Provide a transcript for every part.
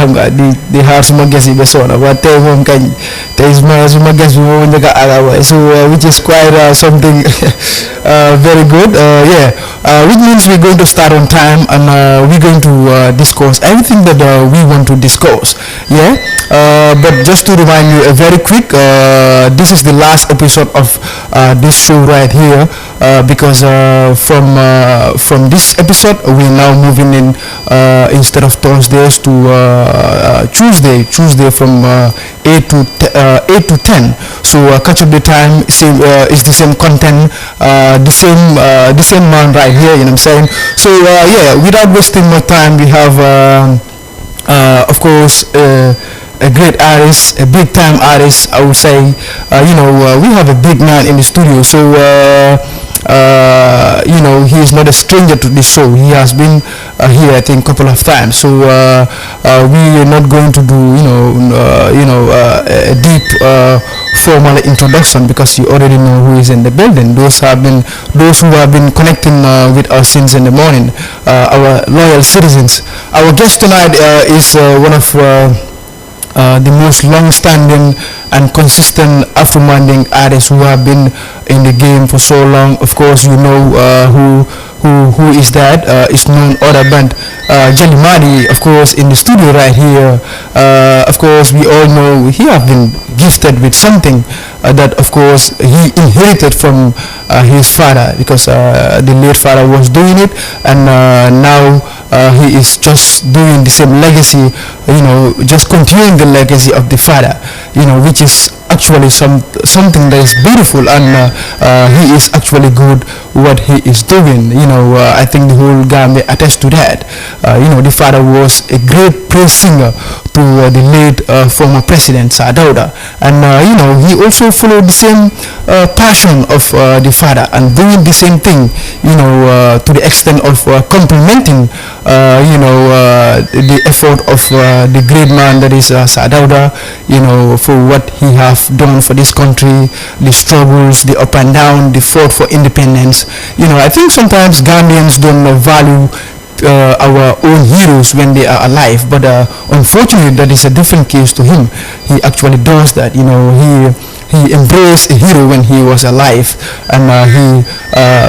xam nga di xaar suma ges yi ba soona waaye tey moom kañ tey suma ges bi moom njëkk a àgga so which is quite something very good yeah which means we're going to start on time and we're going to discuss everything that we want to discuss yeah but just to remind you very quick this is the last episode of this show right here because from this episode we're now moving in instead of Thursdays to Tuesday from 8 to 10 so catch up the time same is the same content the same man right here you know what I'm saying so yeah without wasting more time we have of course a great artist, a big time artist, I would say. We have a big man in the studio, so he is not a stranger to this show. He has been here, I think, a couple of times. So we are not going to do, a deep formal introduction because you already know who is in the building. Those who have been connecting with us since in the morning, our loyal citizens. Our guest tonight is one of the most long-standing and consistent Afro-Manding artists who have been in the game for so long. Of course, you know who is that? It's none other than Jalimadi, of course, in the studio right here. Of course, we all know he have been gifted with something that, of course, he inherited from his father because the late father was doing it, and now he is just doing the same legacy, just continuing the legacy of the father, which is actually something that is beautiful, and he is actually good what he is doing. I think the whole Gambia attests to that. The father was a great praise singer to the late former president Sadauda, and he also followed the same passion of the father and doing the same thing, to the extent of complimenting, the effort of the great man that is Sadauda, for what he have done for this country, the struggles, the up and down, the fought for independence. I think sometimes Gambians don't value our own heroes when they are alive, but unfortunately that is a different case to him. He actually does that. He embraced a hero when he was alive, and he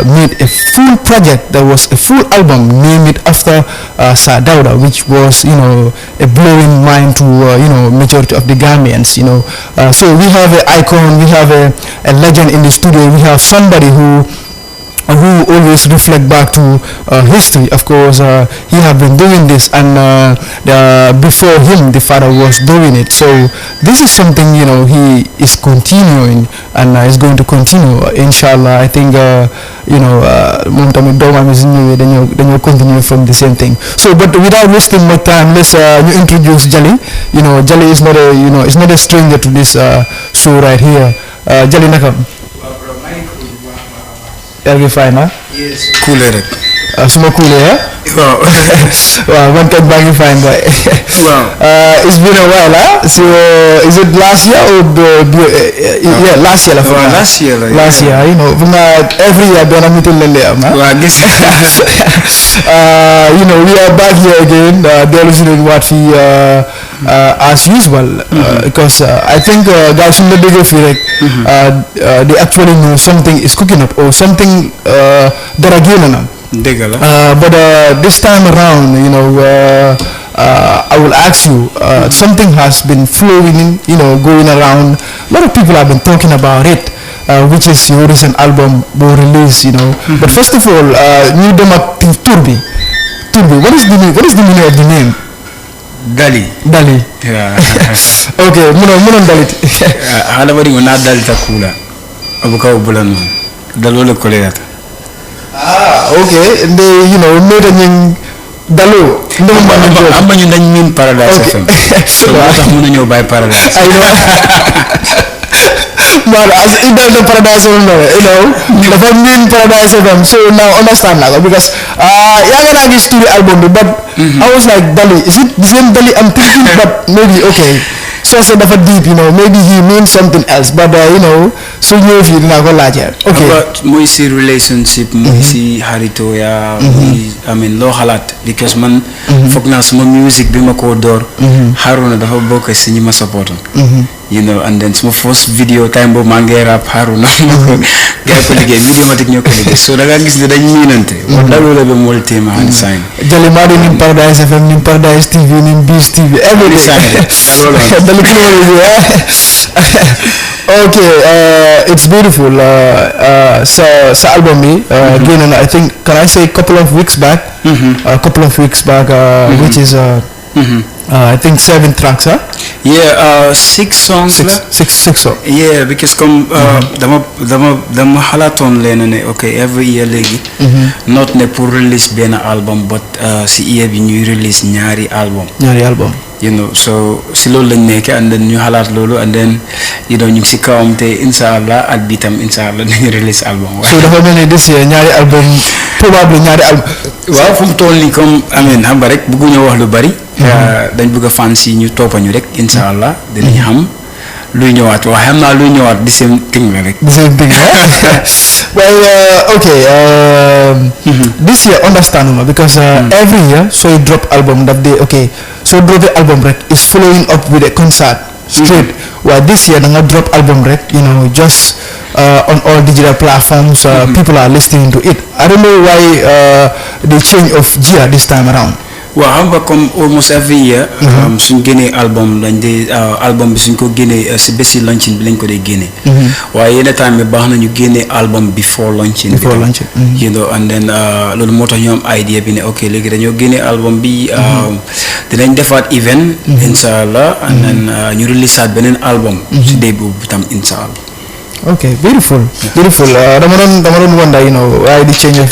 made a full project that was a full album, named it after Sadauda, which was a blowing mind to majority of the Gambians. So we have an icon, we have a legend in the studio, we have somebody who always reflect back to history. Of course, he have been doing this, and before him, the father was doing it. So this is something he is continuing, and is going to continue. Inshallah, I think moom tamit doomam is ñëwee dañoo continue from the same thing. So, but without wasting more time, let's introduce Jali. Jali is not a stranger to this show right here. Jali naka. Yaa ngi fine ah. Yes. Cool rek. Suma cool ya. Waaw. Waaw man kat baa ngi fine boy. Waaw. It's been a while ah. So is it last year or yeah, last year la fa. Last year la. Last year, every year benn meeting lañ lay am ah. Waaw gis. We are back here again. Dellu si nañ waat fii as usual. Because I think guys suñ la déggee fii rek. They actually know something is cooking up or something dara génn na. Dëgg la. But this time around, I will ask you, something has been flowing, going around. A lot of people have been talking about it, which is your recent album, release, But first of all, new demo Turbi. What is the meaning of the name? Dali. Yeah. Okay, munon Dali. Hala bari wana Dali takula. Abuka ubulano. Dalole koleyata. Okay. They, made a new Dalo. Amba ñu dañ min Paradise FM. So tax mënu ñëw bay Paradise. I know. But as it does the Paradise FM, dafa mean Paradise FM. So now understand now because yaa nga studio album but I was like Dali, is it the same Dali I'm thinking but maybe okay. source dafa deep, you know, maybe he means something else, but you know, so ñëw fii dinaa ko laajee. Okay. muy si relationship. muy si xaritoo yaa. muy I mean loo xalaat because man. foog naa suma music bi ma koo door. Haruna dafa bokk si ñi ma supportoon. You know, and then suma first video time boobu maa ngi rap Haruna ma ko gars ko liggéey Videomatic ñoo ko liggéey so da nga gis ne dañ miinante. moo daloo be mool téema and sign. Jalimadi nim Paradise FM nim Paradise TV nim Beast TV everything. Okay, it's beautiful. Sa album bi génn na I think can I say couple of weeks back. Which is I think 7 tracks, huh? Yeah, 6 songs. Six songs. Yeah, because comme dama xalaatoon leen ne okay every year léegi. Not ne pour release benn album but si year bi ñuy release ñaari album. You know, so si loolu lañ nekk and then ñu xalaat loolu and then you know ñu ngi si kawam te inshallah at bi tam inshallah dañuy release album. So dafa mel ni this year ñaari album probably ñaari album. waaw fu mu toll nii comme amiin xam nga rek bëgguñu wax lu bari. dañ bëgg a fans yi ñu toppañu rek inshallah dinañ xam luy ñëwaat waaye xam naa luy ñëwaat the same thing la rek. The same thing, well, okay. This year understandable because every year so you drop album that day okay so drop the album rek is following up with a concert straight. Well, this year nga drop album rek you know just on all digital platforms people are listening to it. I don't know why the change of gear this time around. waaw xam nga comme almost every year. suñ génnee album lañ dee album bi suñ ko génnee si bési launching bi lañ ko dee génnee. waaye yenn time bi baax na ñu génnee album before launching. You know and then loolu moo tax ñu am idea bi ne ok léegi dañoo génnee album bi dinañ defaat event. inshallah and then ñu release beneen album. si day boobu tam inshallah. Okay, beautiful. Dama doon wonder, you know, why the change of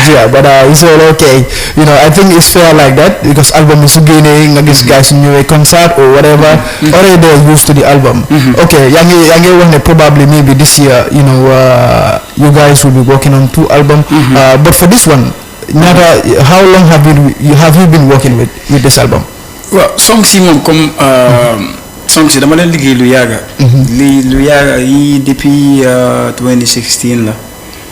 gear, but it's all okay. You know, I think it's fair like that because album is beginning, these guys new a concert or whatever, already they're used to the album. Okay, yangi one probably maybe this year, you know, you guys will be working on 2 albums. But for this one, how long have you been working with this album? Well, songs yi moom comme songs yi dama leen liggéey lu yàgga lu yàgga yi depuis 2016 la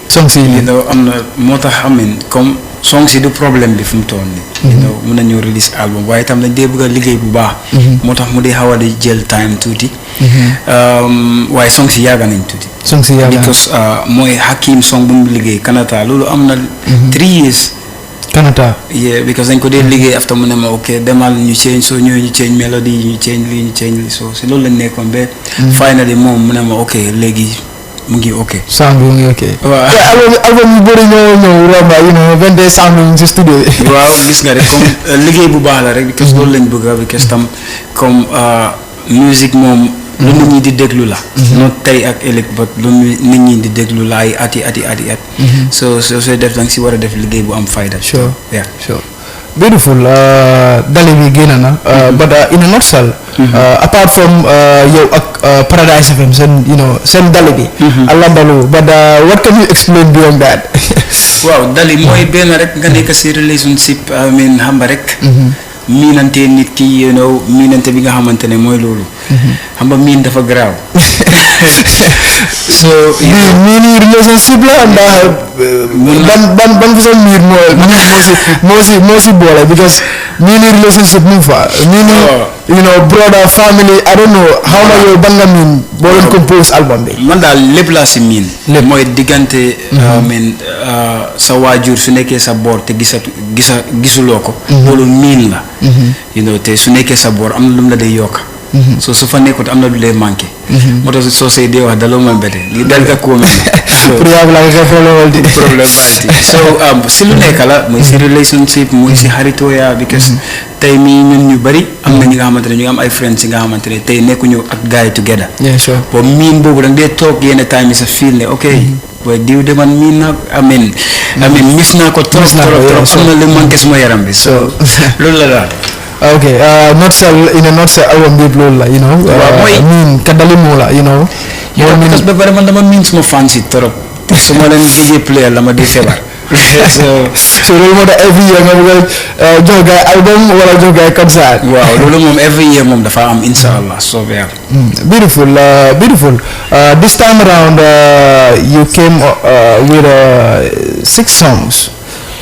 songs yi you know am na moo tax amin comme songs yi du problème bi fu mu toll nii you know mën nañoo release album waaye itam dañ dee bëgg a liggéey bu baax moo tax mu dee xaw a di jël time tuuti waaye songs yi yàgga nañ tuuti because mooy Hakim song bu mu liggéey Kanata loolu am na 3 years Canada. Yeah, because dañ ko dee liggéey after mu ne ma ok demal ñu change so ñëw ñu change melody ñu change lii so si loolu lañ nekkoon ba finally moom mu ne ma ok léegi mu ngi ok sound bi mu ngi ok waaw album yu bëri ñëw romba you know when they sound bi si studio waaw gis nga rek comme liggéey bu baax la rek because loolu lañ bëgg because tam comme musique moom lu nit ñi di déglu la non tey ak ëllëg but lu nit ñi di déglu la ay ati so sooy def danga si war a def liggéey bu am fayda sure sure beautiful Dali bi génn na but in a nutshell apart from yow ak Paradise FM seen Dali bi alambalu but what can you explain beyond that waaw Dali mooy benn rek nga nekk si relationship I mean xam nga rek miinante nit ki you know miinante bi nga xamante ne mooy loolu xam nga miin dafa garaaw so miini relationship la ndax ban façon miir moo si boole because miini relationship mu fa miini you know brother family I don't know how la yow ban nga miin boo leen compose album bi man daal lépp laa si miin mooy diggante sa waajur su nekkee sa boor te gisuloo ko loolu miin la you know te su nekkee sa boor am na lu mu la day yokk so su fa nekkut am na lu lay manqué moo tax soo say dee wax daloo ma bete li dal ka koo mel pour yaa la nga problème balti so si lu nekk la muy si relationship muy si xaritoo yaa because tey mii ñun ñu bëri am na ñi nga xamante ne ñu ngi am ay friends yi nga xamante ne tey nekkuñu ak gars yi together bo miin boobu da nga dee toog yenn time yi sa feel ne ok boy diw de man miin naa amin mis naa ko trop am na lu manqué suma yaram bi so loolu la daal okay not album bi loolu la you know miin ka Dali moo la you know parce que ba pare man dama miin suma fans yi trop su ma leen DJ player la ma di feebar so loolu moo tax every year nga bëgg a jox gaay album wala jox gaay concert. waaw loolu moom every year moom dafa am inshallah soobee yàlla. Beautiful, beautiful. This time around, you came with 6 songs.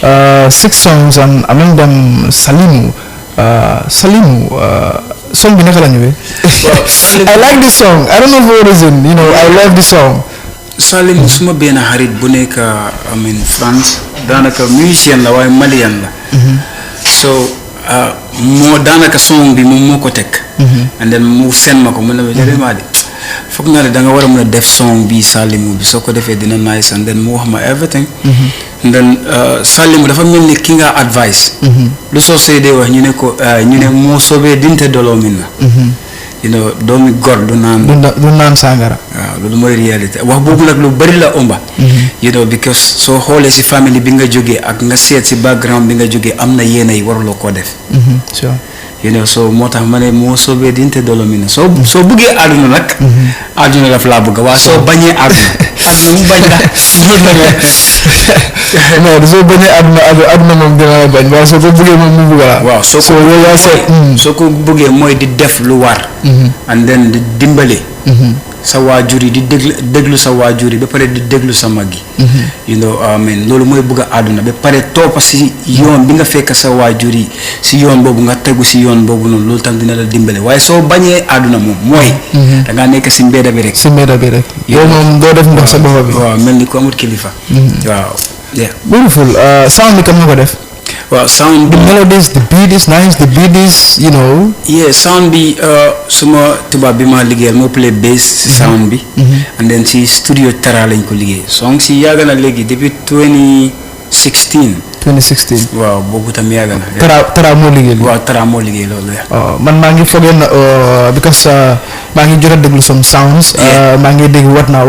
6 songs, and among them Salimu. Salimu, song bi naka la ñëwee. I like this song. I don't know for what reason. You know, I love this song. Salimu suma benn xarit bu nekk France daanaka musicien la waaye malien la. So moo daanaka song bi moom moo ko teg. and then mu seen ma ko mu ne ma Jalimadi foog naa ne da nga war a mën a def song bi Salimu bi soo ko defee dina nice and then mu wax ma everything. and then Salimu dafa mel ni ki nga advice. lu soo seedee wax ñu ne ko ñu ne moo soobee dinte doloo min na. you know doomi gor du naan sangara. waaw loolu mooy réalité wax boobu nag lu bari la omba. you know because soo xoolee si famille bi nga jógee ak nga seet si background bi nga jógee am na yéena yi waruloo koo def. sure. you know so moo tax ma ne moo soobee dinte dolomina soo buggee àdduna nag. àdduna daf laa bëgg waaye soo bañee àdduna mu bañ la. non soo bañee àdduna moom dina la bañ waaye soo ko buggee moom mu bëgg la. waaw soo ko buggee mooy di def lu war. and then di dimbale. sa waajur yi di déglu sa waajur yi ba pare di déglu sa mag yi. you know amen loolu mooy bëgg a àdduna ba pare toppa si yoon bi nga fekk sa waajur yi si yoon boobu nga tegu si yoon boobu noonu loolu tam dina la dimbale waaye soo bañee àdduna moom mooy. da ngaa nekk si mbedda bi rek. yow moom doo def ndox sa bopp bi. waaw mel ni ko amul kilifa. waaw. beautiful sound bi kam nga ko def. waaw sound the melodies, the beat is nice, the beat is, you know. Yeah, sound bi suma tubaab bi ma liggéeyal moo play bass si sound bi. and then si studio Tara lañ ko liggéey song si yàgg na léegi depuis 2016. waaw boobu tam yàgg na. Tara moo liggéey. waaw Tara moo liggéey loolu man maa ngi foogee na because maa ngi jot a déglu some sounds. maa ngi dégg What Now.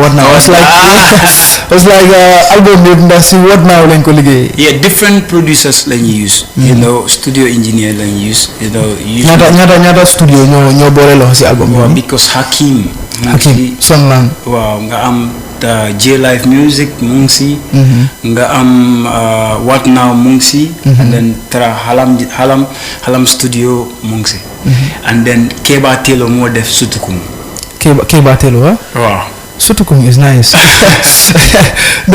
was like album bi ndax si What Now lañ ko liggéey. yeah different producers lañuy use. you know studio engineer lañuy use. you know ñaata studio ñoo boole loxo si album bi. waaw because Hakim Sonland. waaw nga am J Life Music mu ngi si. nga am What Now mu ngi si. and then Tara Halam studio mu ngi si. and then Keba Telo moo def Sutukum. Keba Telo waaw. Sutukum is nice. The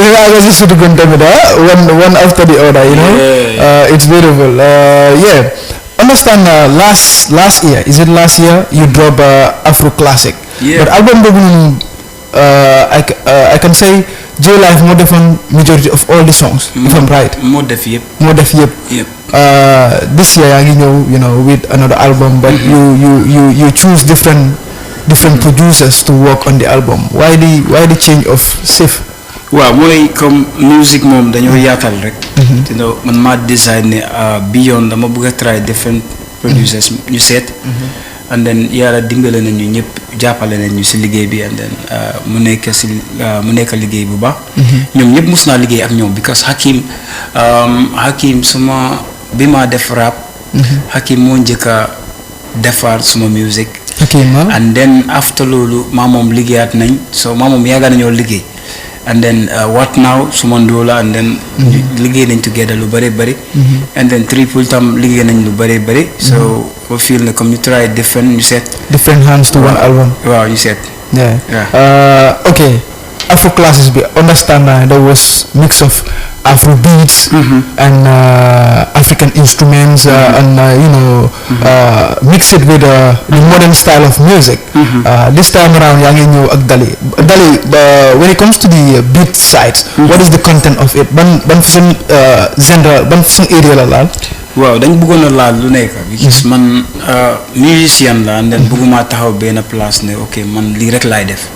guy was Sutukum tamit one after the other, you know. It's beautiful. Yeah. Understand last year, is it last year you drop Afro Classic? Yeah. But album boobu I can say J Life moo defoon majority of all the songs. If I'm right. moo def yëpp. This year yaa ngi ñëw, you know, with another album, but you choose different producers to work on the album. Why the change of shift? waaw mooy comme music moom dañoo yaatal rek. you know man maa design ne beyond dama bëgg a try different producers ñu seet. and then yàlla dimbale nañu ñëpp jàppale nañu si liggéey bi and then mu nekk liggéey bu baax. ñoom ñëpp mos naa liggéey ak ñoom because Hakim suma bi ma def rap. Hakim moo njëkk a defar suma music. and then after loolu maa moom liggéeyaat nañ so maa moom yàgg nañoo liggéey. and then What Now suma ndóola and then liggéey nañ together lu bëri bëri. and then Triple tam liggéey nañ lu bëri bëri. so I feel ne comme ñu try different ñu seet. different hands to one album. waaw ñu seet. Okay. Afro classes bi understand there was mix of Afro beats and African instruments and you know mix it with the modern style of music. This time around yaa ngi ñëw ak Dali when it comes to the beat sides, what is the content of it? ban façon genre ban façon area la laal? waaw dañ bëggoon a laal lu nekk because man musicien la and then bëgguma taxaw benn place ne ok man lii rek laay def.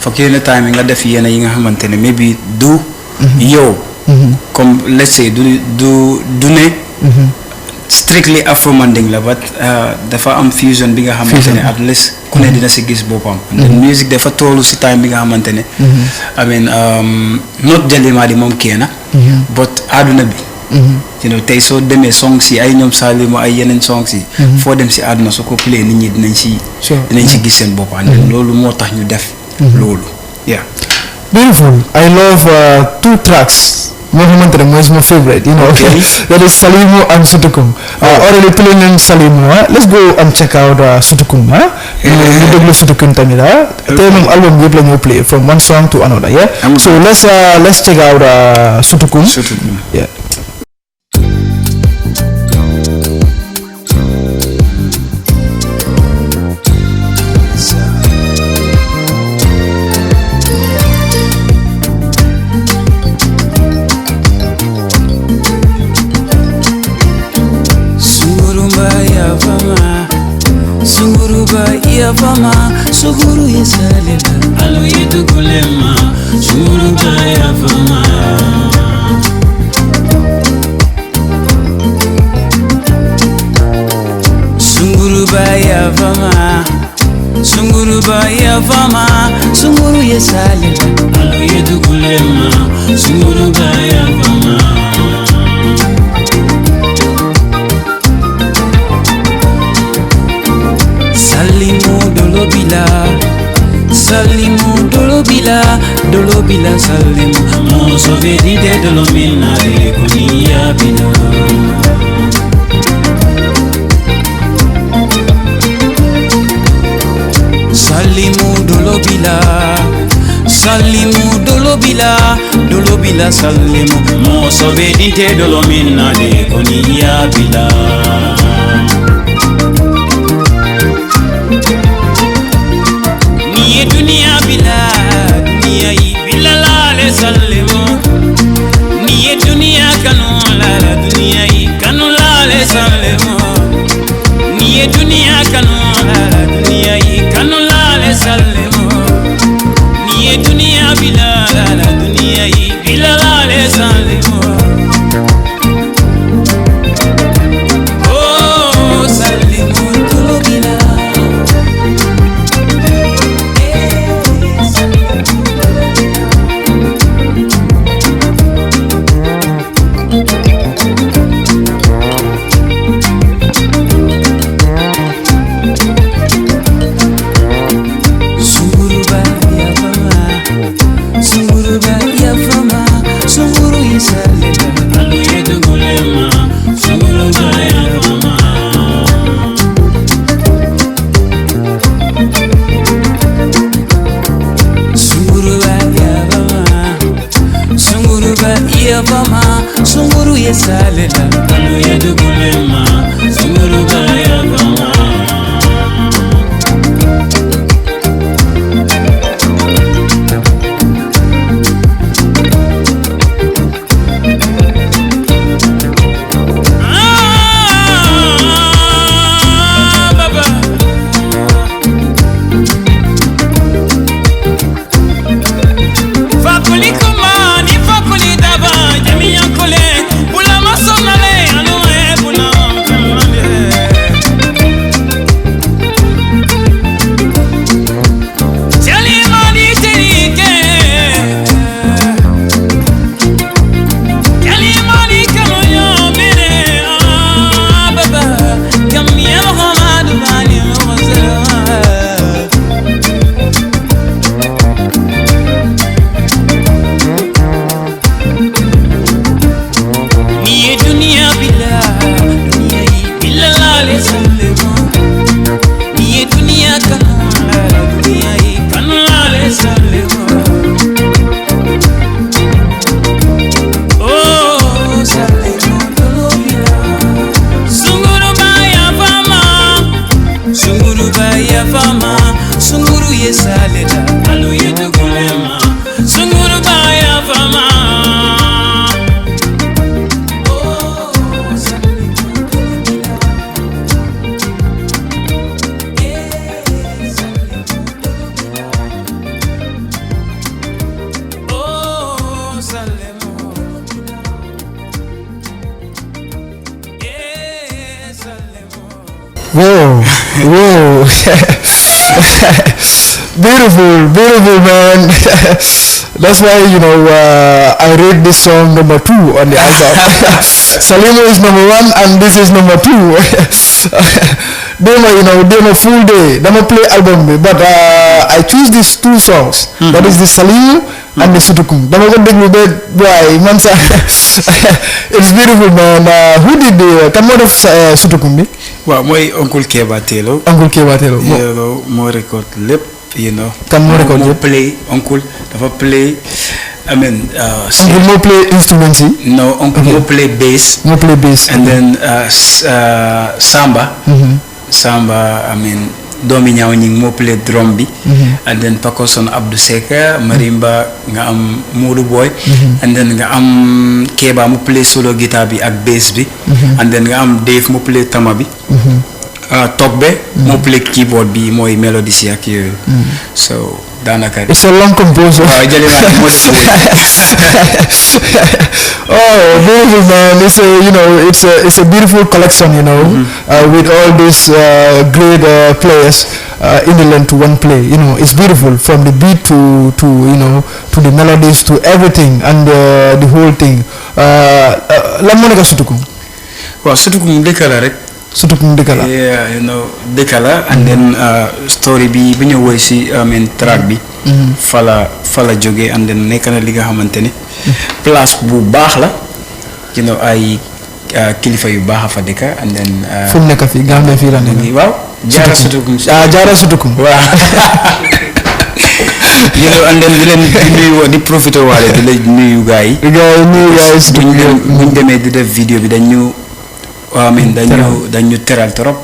foog yenn time yi nga def yenn yi nga xamante ne maybe du yow. comme let's say du ne strictly Afro Manding la but dafa am fusion bi nga xamante ne at least ku ne dina si gis boppam. and then music dafa toolu si time bi nga xamante ne I mean not Jalimadi moom kenn but àdduna bi. you know tey soo demee songs yi ay ñoom Salimu ay yeneen songs yi. foo dem si àdduna su ko play nit ñi dinañ si gis seen boppam. loolu moo tax ñu def loolu. yeah. Beautiful. I love 2 tracks is my favorite, you know. Okay. That is Salimo and Sutukum. Already playing in Salimo. Let's go and check out Sutukum. Sutukum Tamira. Album we play from one song to another. Yeah. So let's check out Sutukum. Yeah. Fama suguru yesalela alo yetu kulema suguru baya fama suguru baya fama suguru baya fama suguru yesalela alo yetu kulema suguru baya fama Salimu dolobila salimu mo sovedi de dolomina de konia bina Salimu dolobila salimu mo sovedi de dolomina de konia bina Dunia bila la le sallemo ni dunia kanu la dunia kanu la le sallemo ni dunia kanu la dunia kanu la le sallemo ni dunia bila la dunia bila la le sallemo oh sallemo todo bila Sunguru yesalela alo yedu kulema sunguru baya fama baba fakuli kumani fakuli daba jami yankole bula masonale anu bula Jalimadi terike Jalimadi kamoyo bere baba kamya Muhammadu bani Whoa. Beautiful, man. That's why, I rate this song number 2 on the album. Salimo is number 1 and this is number 2. Demo full day. Demo play album, but I choose these two songs. That is the Salimu and the Sutukum. Dama ko déglu ba boy man sax it's beautiful man. Who did the kan moo def Sutukum bi? waaw mooy Uncle Keba Telo. Uncle Keba Telo. moo record lépp kan moo record lépp play Uncle dafa play I mean Uncle moo play instruments yi? no Uncle moo play bass. Moo play bass. And then Samba I mean doomi ñaaw ñi moo play drum bi. And then percussion Abdou Seka marimba nga am Modou Boy. And then nga am Keba mu play solo guitar bi ak bass bi. And then nga am Dave mu play tama bi. Togbe mu play keyboard bi mooy melody si ak yooyu. So daanaka it's a long composer. waaw Jalimadi moo def oh beautiful man. It's a beautiful collection with all these great players in the land to one play. It's beautiful from the beat to the melodies to everything and the whole thing. Lan moo nekk Sutukum? waaw Sutukum dëkk la rek. Sutukum dëkk la. yeah dëkk la and then story bi bu ñu woy si track bi. fala jóge and then nekk na li nga xamante ne place bu baax la ay kilifa yu baax a fa dëkk and then fu mu nekk fii Gambie fii la nekk. waaw Jaara Sutukum Jaara Sutukum waaw and then di leen di nuyu di profité waale di la nuyu gars yi buñ demee di def vidéo bi dañu dañu teral trop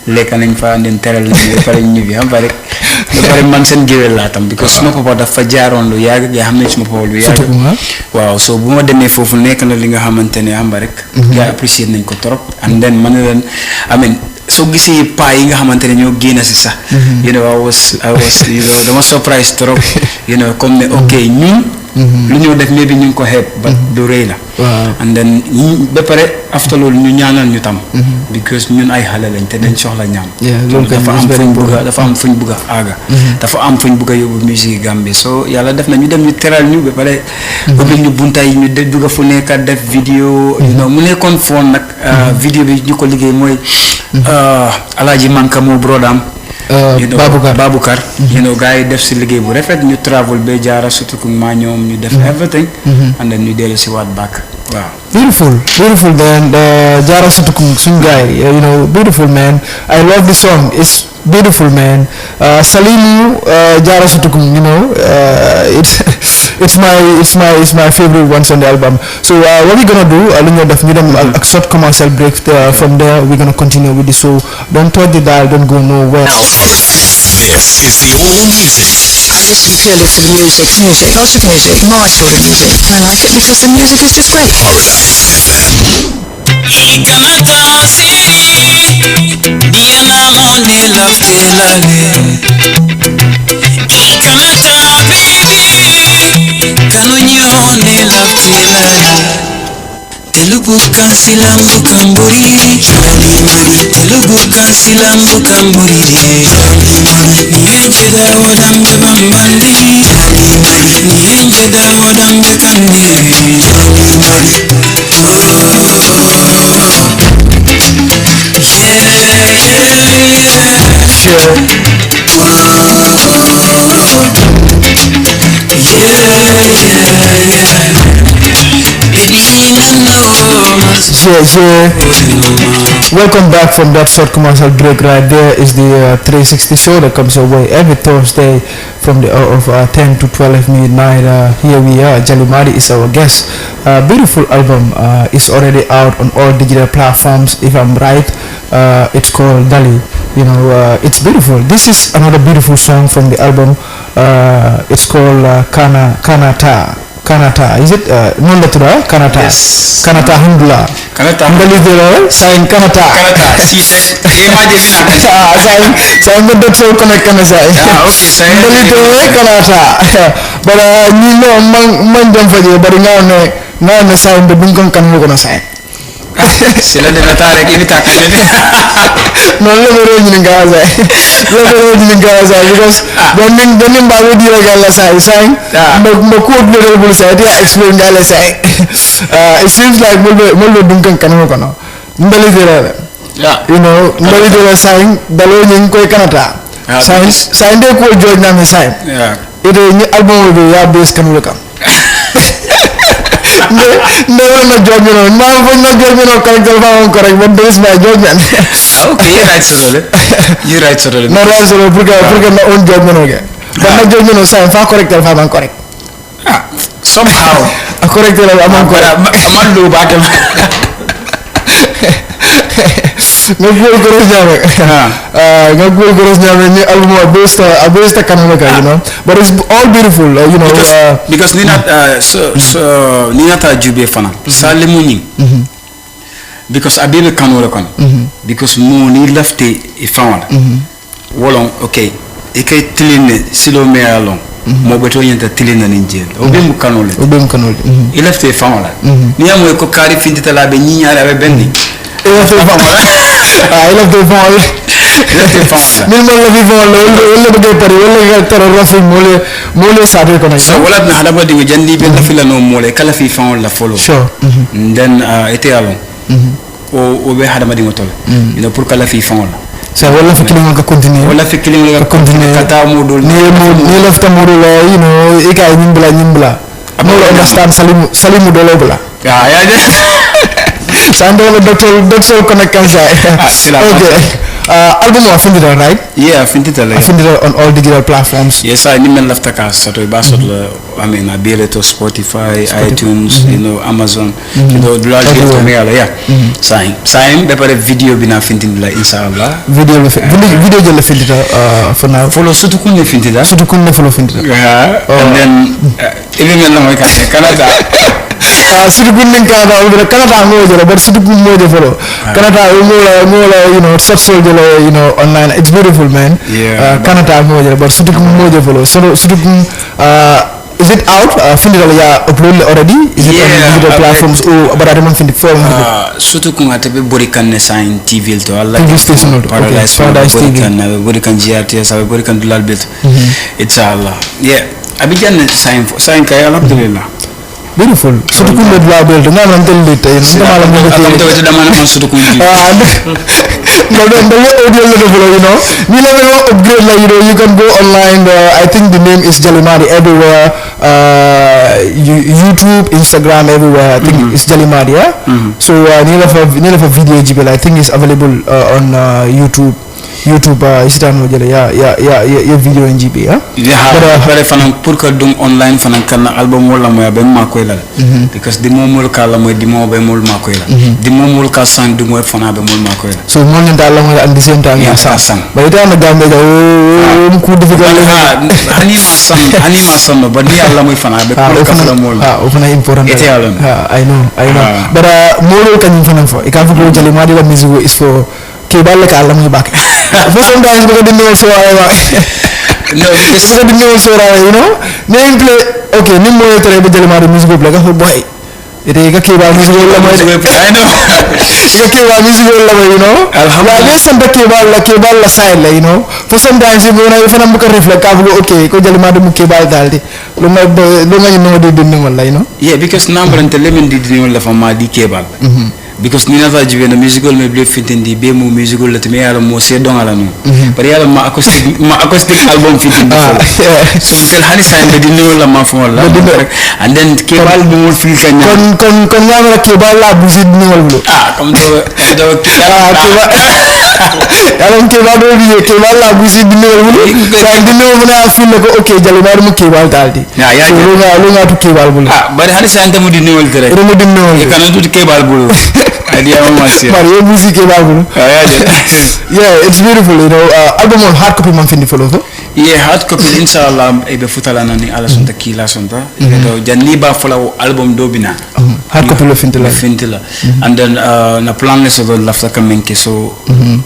lekk nañ fa and then teral nañu ba pare ñu bi xam ba rek man seen géwél laa tam because suma papa dafa jaaroon lu yàgg nga xam ne suma papa lu yàgg waaw so bu ma demee foofu nekk na li nga xamante ne xam ba rek gars apprécier nañ ko trop and then man leen soo gisee paa yi nga xamante ne ñoo génn si sax I was dama surprise trop comme ne ok ñun lu ñoo def mais bi ñu ngi ko xeeb ba lu rëy la and then ba pare after loolu ñu ñaanal ñu tam because ñun ay xale lañ te dañ soxla ñaan dafa am fuñ bëgg a aaga dafa am fuñ bëgg a yóbbu musique Gambie so yàlla def na ñu dem ñu teral ñu ba pare ubbil ñu bunta yi ñu dugg fu nekk def vidéo mu nekkoon foon nag vidéo bi ñu ko liggéey mooy Alaaji Manka moo brodam Babukar gars yi def si liggéey bu rafet ñu travel ba Jaara Sutukum maa ñoom ñu def everything and then ñu dellu si waat back waaw beautiful then Jaara Sutukum suñ gars yi beautiful man. I love the song. It's beautiful man. Salimu Jaara Sutukum it's my favorite ones on the album. So what we gonna do lu ñu def ñu dem ak short commercial break. From there we're gonna continue with the show. Don't touch the dial, don't go nowhere. This is the all music. I listen purely for the music, lots of music, my sort of music. I like it because the music is just great. Ikanata siri diana monde laftelale Ikanata baby kanonyone laftelale Telubukan silambu kamburi Telubukan silambu kamburi Nienje da wadambe bambandi Nienje da wadambe kandi Welcome back from that short commercial break. Right there is the 360 show that comes your way every Thursday from the hour of 10 to 12 midnight. Here we are. Jalimadi is our guest. Beautiful album is already out on all digital platforms. If I'm right, it's called Dali. It's beautiful. This is another beautiful song from the album. It's called Kanata. Is it non natural? Kanata. Yes. Kanata Alhamdulillah. Kanata Alhamdulillah. Saying Kanata. Si imagine Saying the doctor connect Kanata. Okay, saying Kanata. But you know man jam faje bari ngaone saying the bunkon kan ko na saying. Sila de natare ki bita kan non le vero ni ngaza because when babu di gala saying mo ko do bul say dia explain gala say it seems like mo dunkan kan ko no mbali dira mbali dira saying dalo ni koy kanata Sign they call George Nami sign. Yeah. It is album will be base can look up. Never no judgment. Now when no judgment correct, but there is my judgment. Okay, you're right, sir. You're right, sir. No, right, sir. Because my own judgment again. But my judgment is fine. Correct, if I'm correct. Somehow. I correct, I'm correct. I'm do back. No good girls now. No good girls now. Album abuse the Kanaka, you know. But it's all beautiful, you know. Because Nina, so Nina ta jube fana. Salimuni. Because abibe kanora kon. Because mo ni left it found. Wolong okay. Ike tiline silo me along. Mo beto yenta tiline ninjel. Obem kanole. Obem kanole. Il left it found. Ni amo ko kari fintita la be nyara be bendi. I love the ball. Minimal love ball. All the paper. All the terror mole started connect. So what na hada bodi jandi be la fila no mole kala fi found la follow. Sure. Then ete alon. O be hada madi motol. You know pour kala fi found. So wala fi killing ka continue. Wala fi killing ka continue. Kata modul. Ni left modul you know ika nyimbla. No understand salimu dolo bla. Yeah. Sando that's all connect okay. Album of Findita, right? Yeah, Findita. Findita on all digital platforms. Yes, I need left the cast. So I mean, I be it to Spotify, iTunes, you know, Amazon, you know, yeah. Sign. Better video bina Findita inshallah. Video jelle Findita for now. Follow Sutukun Findita. Sutukun follow Findita. Yeah. And then even when Canada. Sutukun Canada moja, but Sutukun moja follow. Canada you know search you know online. It's beautiful, man. Yeah. Canada moja, but Sutukun moja follow. So Sutukun is it out? Findita ya upload already? Is it on digital platforms? Oh, but I don't think for Sutukun atabe borikan sign TV to Allah. TV station Paradise TV. Borikan GRTS, borikan Dulal bit. It's Allah. Yeah. Abidjan sign kaya alhamdulillah. Beautiful. Sutukun le dua bel dengan nanti lite. Nama malam ni. Kamu tahu tidak mana Sutukun. No, audio level, you know. We level upgrade, like, you know, you can go online. I think the name is Jalimadi everywhere. YouTube, Instagram, everywhere. I think it's Jalimadi, yeah. So near of a video GBL, I think is available on YouTube. Is done with video in GB, yeah. But fanang purka dung online fanang kana album wala mo be makoyla because the momul kala mo di mo be mul makoyla the momul ka sang dung mo fana be mul makoyla so mo nyanta la mo at the same time ya sang but ita na gambe da ku difficult ani ma sang but ni alla mo fana be ko ka fala mul ofana important I know but mulu kan fana fo e ka fo Jalimadi la music is for kebal ka alla mo back for sometimes because they know so no because they know so you know name play okay ni mo tere be Jalimadi music play ka boy ite ka kebal music la mo I know ka kebal music la mo you know alhamdulillah some kebal la side la you know for sometimes you know if I'm looking reflect ka okay ko Jalimadi mu kebal daldi lu nga no di dindi wala you know yeah because number and lemon di wala fa ma di kebal because nina ta jibe na musical me blé fitindi be mu musical la te me yalla mo se don ala no par yalla ma acoustic album fitindi so tel hani sa be di wala ma fo wala and then kebal bu mo fil kan kon nyama kebal la bu sid ni wala comme do kebal do bi kebal la bu sid ni wala sa di no na fil ko okay Jalimadi mu kebal daldi lu nga tu kebal bu bari hani sa ante mu di wala tere mu di wala kan tu kebal bu idea mama sia Mario music kebal yeah it's beautiful you know album on hard copy man findi follow yeah hard copy inshallah e be futala nani ala sonta kila sonta do janni ba follow album do bina hard copy lo fintila and then na plan le so do lafta kamenke so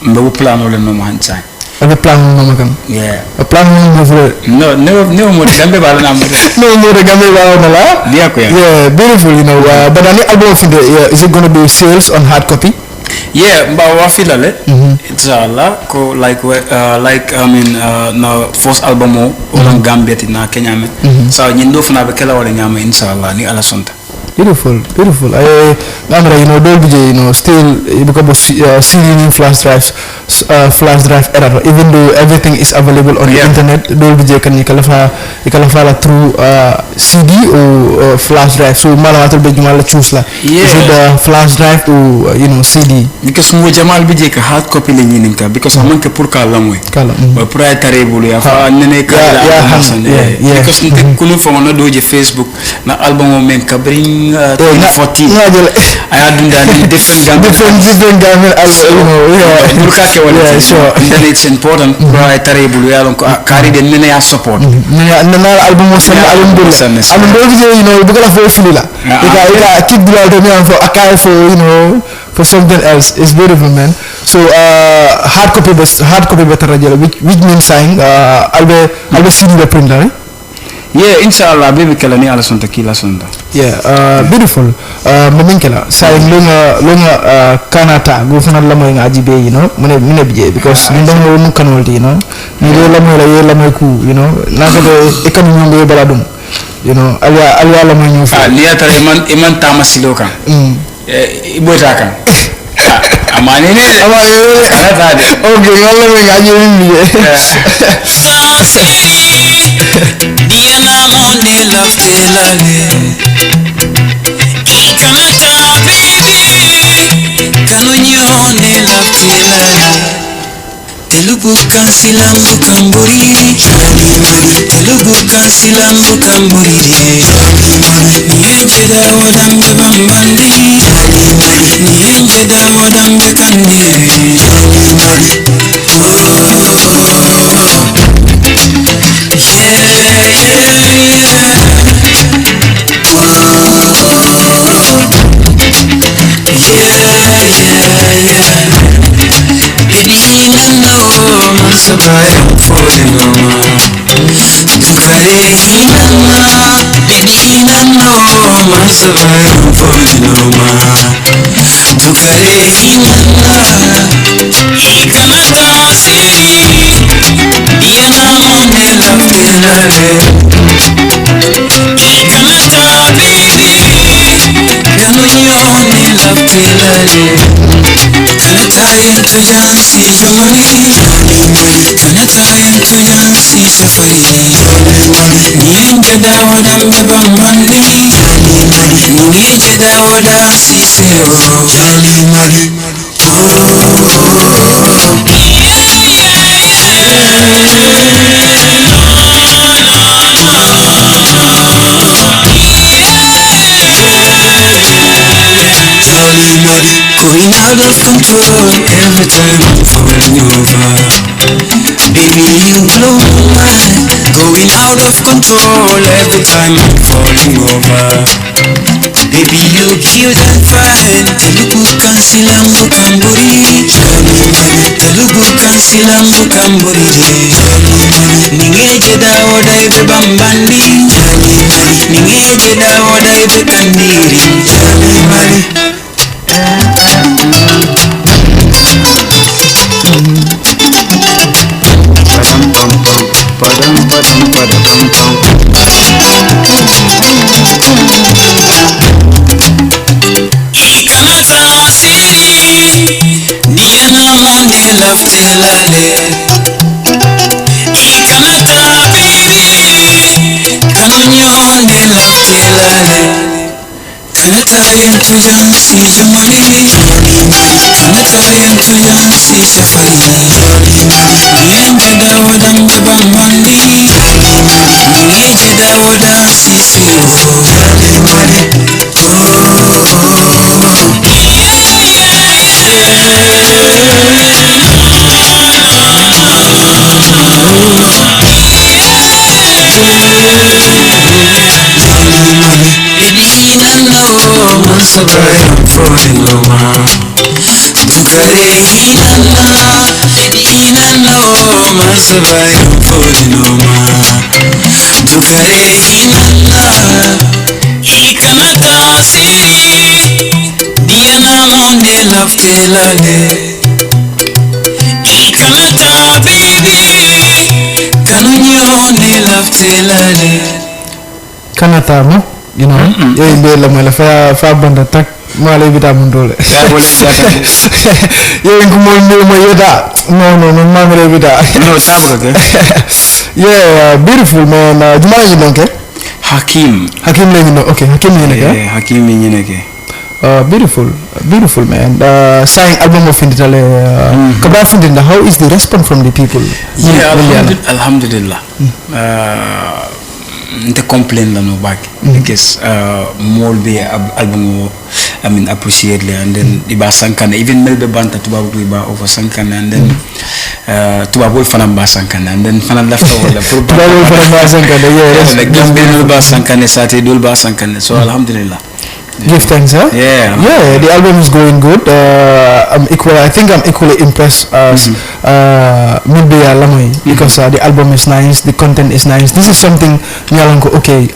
mbe plan le no man sai ada plan no makan yeah a plan no mo gambe bala na mo no gambe bala na la dia ko yeah beautiful you know but any album of is it going to be sales on hard copy yeah ba wa filale inshallah ko like I mean na first album o on Gambia na Kenya me so nyindo funa be kala wala nyama inshallah ni ala sonta Beautiful. Dolby J, still because CD in flash drive error. Even though everything is available on the internet, Dolby J can you can through CD or flash drive. So malawatul be jumala choose la. Is it the flash drive or CD? Because mo jamal bi je ka hard copy le ñinin ka because man ke pour ka lamoy. Ba proprietary bulu ya fa nene ka because kunu fo na doje Facebook na album o men ka bring 14 I had done different Gambian album sure and then it's important proprietary bulu ya lon ko kari de nene ya support nene album o sama album bulu bu la fo fulila ika kid bulu do me for akai for something else. It's beautiful, man. So hard copy better which means saying I'll be seeing the printer. Yeah, inshallah, baby kala ni ala sonta kila sonta. Yeah, beautiful. Maminkela saying longa kanata go fana lamo nga ajibe, mune bije because ni don't know kanolti, ni lamo la ye lamo ku, na ko economy ngo baladum. Alwa lamo ñu fa. Ni atare iman tamasiloka. Ibota kan. Amane okay, wala me ngaji ni. Diana monde love telale. Ikanata baby. Kanonyone love telale. Telugu kansilambu kamburi. Telugu kansilambu kamburi. Nienje da wadambe bambandi. Nienje da wadambe kandiri. I'm falling over. Nienje dawo dambe bambandi. Nienje dawo da sisero. Jalimadi. Going out of control every time I'm falling over. Baby, you blow my mind. Going out of control every time I'm falling over. Baby, you kill that fine. Telugu kansilambu kamburi. Telugu kansilambu kamburi. Ningeje dawo daibe bambandi. Ningeje dawo daibe kandiri. Jalimadi. Ikanata siri Diana monde love telale. Ikanata baby Kanonyone love telale. Kanata yentu jansi jamali. Kanata yentu jansi shafari. Nienje dawo dambe bambandi. Nienje dawo da sisiro. Jalimadi. I'm falling over. Tukare inana, inana oh masabai. I'm falling over. Tukare inana, ikanata siri. Diana monde love telale. Ikanata baby, kanonyone love telale. Kanata mo? you know. Yooyu mbir la mooy la fa banda tak male bita mun dole. Yooyu ko mooy mbir mooy yota. No, male bita. No, tabu ke. Yeah, beautiful man. Jumala ni donc. Hakim Hakim no. Okay, Hakim ni ke. Hakim ni ke. Beautiful man. Saying album of Inditale. Kabra Fundinda, how is the response from the people? Yeah, alhamdulillah. Nte complain la no back because more be album I mean appreciate le, and then iba sankana even melbe banta tubabu iba over sankana, and then tubabu fana ba sankana, and then fana left over tubabu fana ba sankana. Yeah, like gambe ba sankana sate dul ba sankana. So alhamdulillah. Give thanks, huh? Yeah. The album is going good. I think I'm equally impressed as Midbeya Lamoy because the album is nice, the content is nice. This is something Nyalanko okay.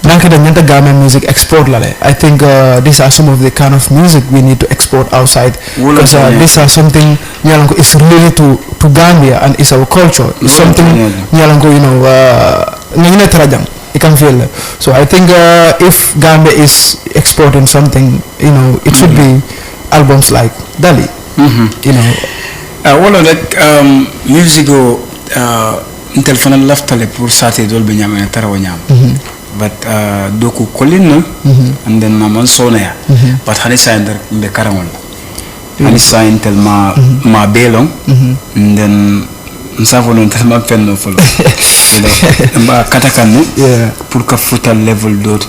Nanka da nyanta Gambian music export lale. I think these are some of the kind of music we need to export outside because these are something Nyalanko is related to Gambia and it's our culture. It's something Nyalanko, you know, ngine tarajang. You can feel it. So I think if Gambia is exporting something, you know, it should be albums like Dali. You know. Well, like music go intel fana laftale pour sate dol be nyama tarawa nyam. But doku kolin and then naman sonaya. But hanisa ender be karamol. Hanisa intel ma belong and then nsafo non tellement penno folo. You know, mba katakanu pour ka futa level dot,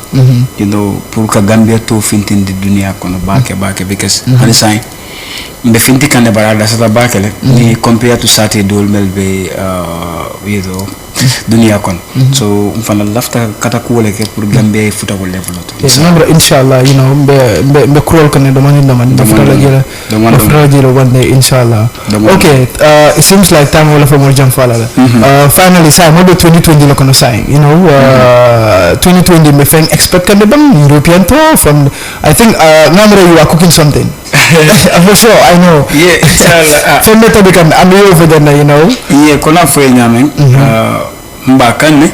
you know, pour ka Gambia to fintin di dunia kono bake because hani sai mbe finti kande barada sata bakele ni compare to sate dol melbe you know dunia kono. So mfana lafta katakuole ke pour Gambia futa ko level dot. Inshallah, you know, mbe crawl kane do mani man futa jira one day inshallah. Okay, it seems like time wala for more jam fala. Finally sai mo 2020 la kono sai, you know, 2020 me feng expect kan bang European tour from, I think Namre you are cooking something. For sure, I know. Yeah, inshallah. So meta become I'm over there, you know. Yeah, kona fo nyameng mbakan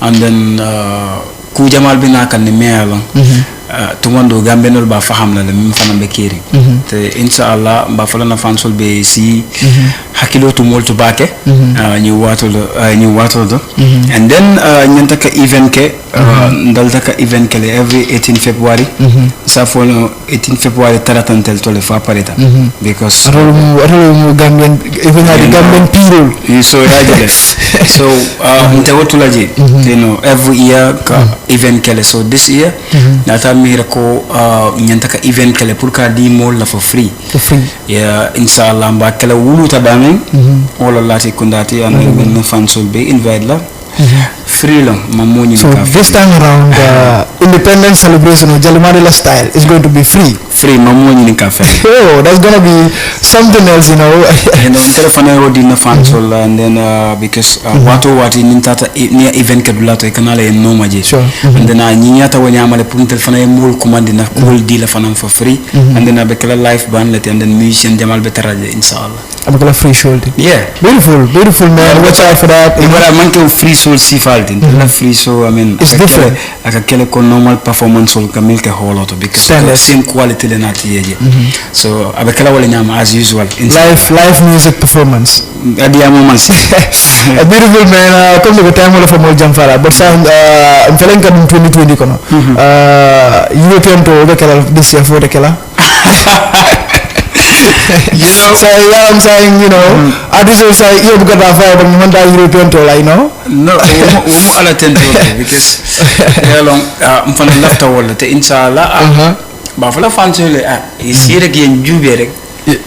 and then ku jamal bina kan ni mealon tumando gambenol ba faham la mi fana be kiri te inshallah ba fala na fansol be si hakilo to molto bake ni wato do and then nyanta ka event ke ndalta ka event ke every 18 February sa fono 18 February taratantel to le fa pareta because rolo Gambian even the Gambian people so rajale so ntewotulaji you know every year ka event kele. So this year nata mira ko nyanta ka event kele pour ka di mol la for free yeah inshallah ba kala wuluta damen wala lati kundati and ben fansol be invite la free long mamoni. So this time around independence celebration of Jalimadi style is going to be free mamoni ni cafe. Oh, that's gonna be something else, you know. And on telephone road in the fansol and then because what in tata near event kadulato kanale no maje and then nyinyata wanyamale pour telephone mul command na cool deal fanam for free and then abekala live band let and then musician Jamal Betaraje inshallah abekala free show. Yeah, beautiful man. Watch out for that. Ibara manke free soul sifaltin la free so I mean it's different akakele ko normal performance sol kamil ke holoto because same quality le nati yeje. So abekala wala nyama as usual live music performance adia moments. A beautiful man. Come to the time wala for more jamfara but sound I'm feeling ka 2020 kono European tour bekala this year for the kala. You know, so yeah, I'm saying, you know, artists will say, "You got that vibe, but you want European tour, you know." No, we all attend because long, I'm from the left wall. The inshallah, but for the fans, is here again, Juberek. Okay,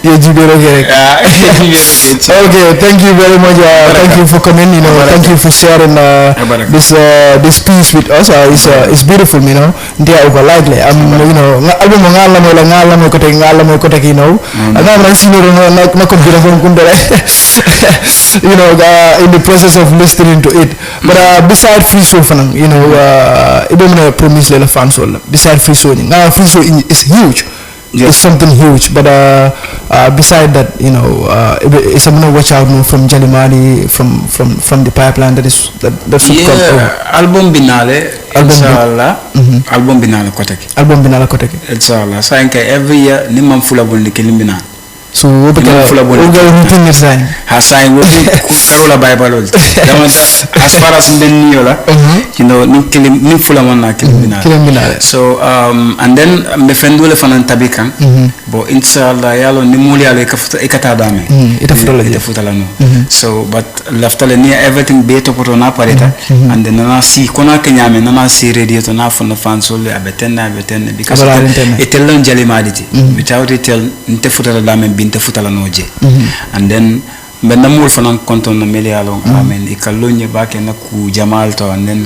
thank you very much. Thank you for coming. You know, thank you for sharing this piece with us. It's beautiful. You know, they are likely. You know, album ngala mo kotek. You know, you know, in the process of listening to it. But beside free show, you know, I don't promise the fans all. Beside free show, free show is huge. Yeah. is something huge. But beside that, it's I'm gonna watch out more from Jalimadi, from the pipeline that should come. Album binale, inshallah. Album binale koteki. Album binala koteke. Inshallah. Sayang every year ni mam fula bol ni kelimbina. So what routine is saying? Hasai will be Karola Bible. As far as Beniola, ni fula mana kelimbina. So and then me friend will fan tabikan. But inshallah yalo ni muli ale ikata dame. Ita futala no. So but laftale ni everything beto potona pareta and then nana si kona kenyame nana si radio to na fun fan so le abetena because it tell Jalimadi without it tell nte futala dame binte futala noje and then benna mul fanan konton na melialo amen ikalonye bake na ku jamal to and then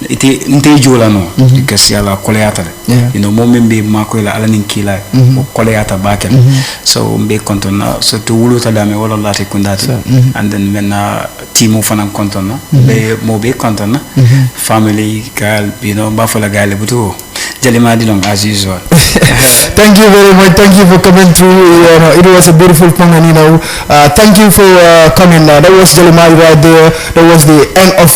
ite nte jola no because yala koleata momembe mako la alanin kila koleata bake so mbe konton na so to wuluta dame wala lati kundati and then benna timo fanan konton na be mo be konton na family gal bafala gal buto Jalimadi long as usual. Thank you very much. Thank you for coming through. It was a beautiful song, and thank you for coming. That was Jalimadi right there. That was the end of